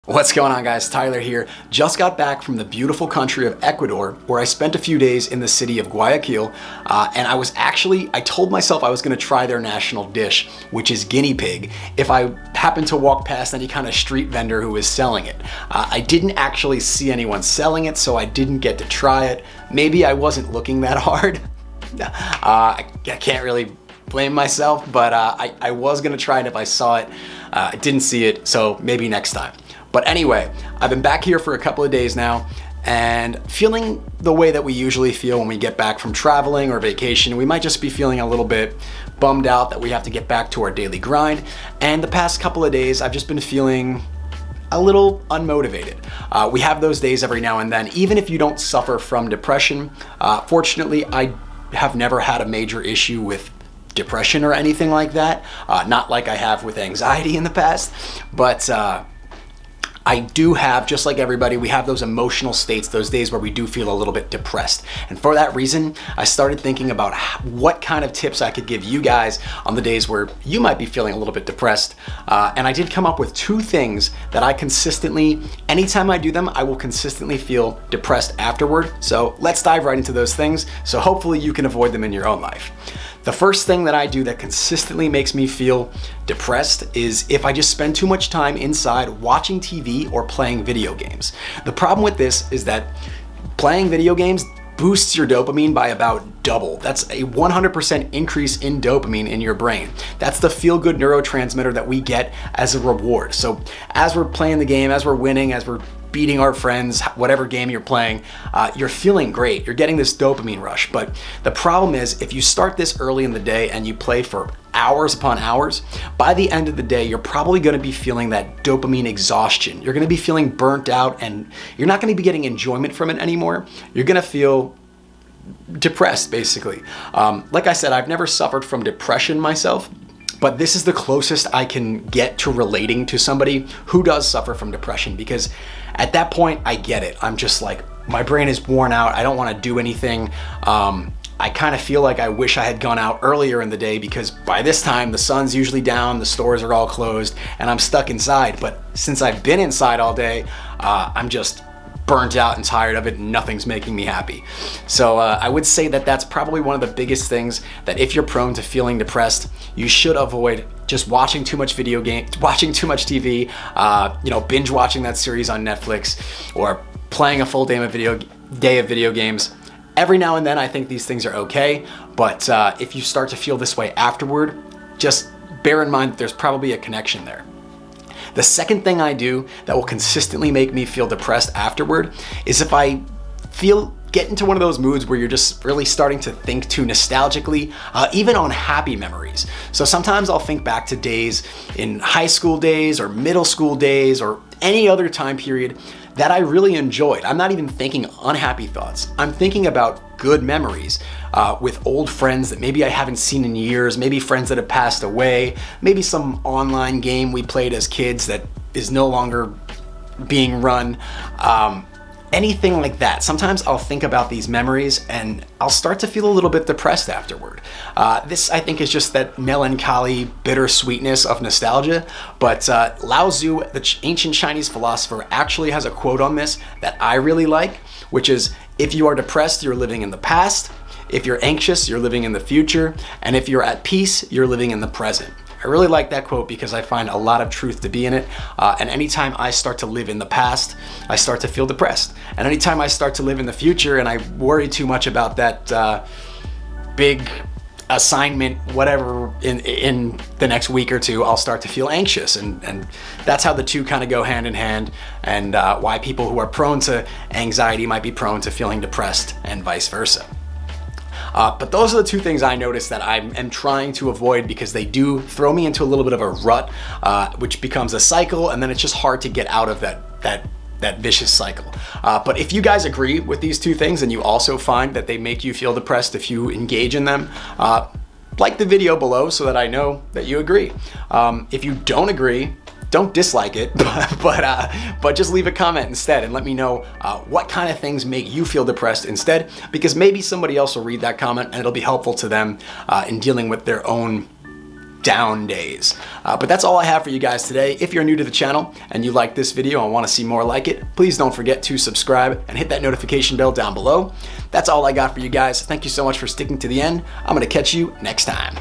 What's going on, guys? Tyler here. Just got back from the beautiful country of Ecuador, where I spent a few days in the city of Guayaquil, and I told myself I was going to try their national dish, which is guinea pig, if I happened to walk past any kind of street vendor who was selling it. I didn't actually see anyone selling it, so I didn't get to try it. Maybe I wasn't looking that hard. I can't really blame myself, but I was going to try it if I saw it. I didn't see it, so maybe next time. But anyway, I've been back here for a couple of days now and feeling the way that we usually feel when we get back from traveling or vacation. We might just be feeling a little bit bummed out that we have to get back to our daily grind. And the past couple of days, I've just been feeling a little unmotivated. We have those days every now and then, even if you don't suffer from depression. Fortunately, I have never had a major issue with depression or anything like that. Not like I have with anxiety in the past, but I do have, just like everybody, we have those emotional states, those days where we do feel a little bit depressed. And for that reason, I started thinking about what kind of tips I could give you guys on the days where you might be feeling a little bit depressed. And I did come up with 2 things that I consistently, anytime I do them, I will consistently feel depressed afterward. So let's dive right into those things. So hopefully you can avoid them in your own life. The first thing that I do that consistently makes me feel depressed is if I just spend too much time inside watching TV or playing video games. The problem with this is that playing video games boosts your dopamine by about double. That's a 100% increase in dopamine in your brain. That's the feel-good neurotransmitter that we get as a reward. So as we're playing the game, as we're winning, as we're beating our friends, whatever game you're playing, you're feeling great. You're getting this dopamine rush. But the problem is, if you start this early in the day and you play for hours upon hours, by the end of the day, you're probably going to be feeling that dopamine exhaustion. You're going to be feeling burnt out, and you're not going to be getting enjoyment from it anymore. You're going to feel depressed, basically. Like I said, I've never suffered from depression myself, but this is the closest I can get to relating to somebody who does suffer from depression, because at that point, I get it. I'm just like, my brain is worn out. I don't want to do anything. I kind of feel like I wish I had gone out earlier in the day, because by this time the sun's usually down, the stores are all closed, and I'm stuck inside. But since I've been inside all day, I'm just burnt out and tired of it, and nothing's making me happy. So I would say that that's probably one of the biggest things, that if you're prone to feeling depressed, you should avoid just watching too much watching too much TV, binge watching that series on Netflix, or playing a full day of video games. Every now and then I think these things are okay, but if you start to feel this way afterward, just bear in mind that there's probably a connection there. The second thing I do that will consistently make me feel depressed afterward is if I get into one of those moods where you're just really starting to think too nostalgically, even on happy memories. So sometimes I'll think back to days in high school days or middle school days or any other time period that I really enjoyed. I'm not even thinking unhappy thoughts. I'm thinking about good memories with old friends that maybe I haven't seen in years, maybe friends that have passed away, maybe some online game we played as kids that is no longer being run. Anything like that. Sometimes I'll think about these memories and I'll start to feel a little bit depressed afterward. This, I think, is just that melancholy, bittersweetness of nostalgia. But Lao Tzu, the ancient Chinese philosopher, actually has a quote on this that I really like, which is, if you are depressed, you're living in the past. If you're anxious, you're living in the future. And if you're at peace, you're living in the present. I really like that quote because I find a lot of truth to be in it. And anytime I start to live in the past, I start to feel depressed. And anytime I start to live in the future and I worry too much about that big assignment, whatever, in the next week or two, I'll start to feel anxious. And that's how the two kind of go hand in hand, and why people who are prone to anxiety might be prone to feeling depressed and vice versa. But those are the 2 things I noticed that I am trying to avoid, because they do throw me into a little bit of a rut, which becomes a cycle, and then it's just hard to get out of that vicious cycle. But if you guys agree with these 2 things and you also find that they make you feel depressed if you engage in them, like the video below so that I know that you agree. If you don't agree, don't dislike it, but just leave a comment instead and let me know what kind of things make you feel depressed instead, because maybe somebody else will read that comment and it'll be helpful to them in dealing with their own down days. But that's all I have for you guys today. If you're new to the channel and you like this video and want to see more like it, please don't forget to subscribe and hit that notification bell down below. That's all I got for you guys. Thank you so much for sticking to the end. I'm going to catch you next time.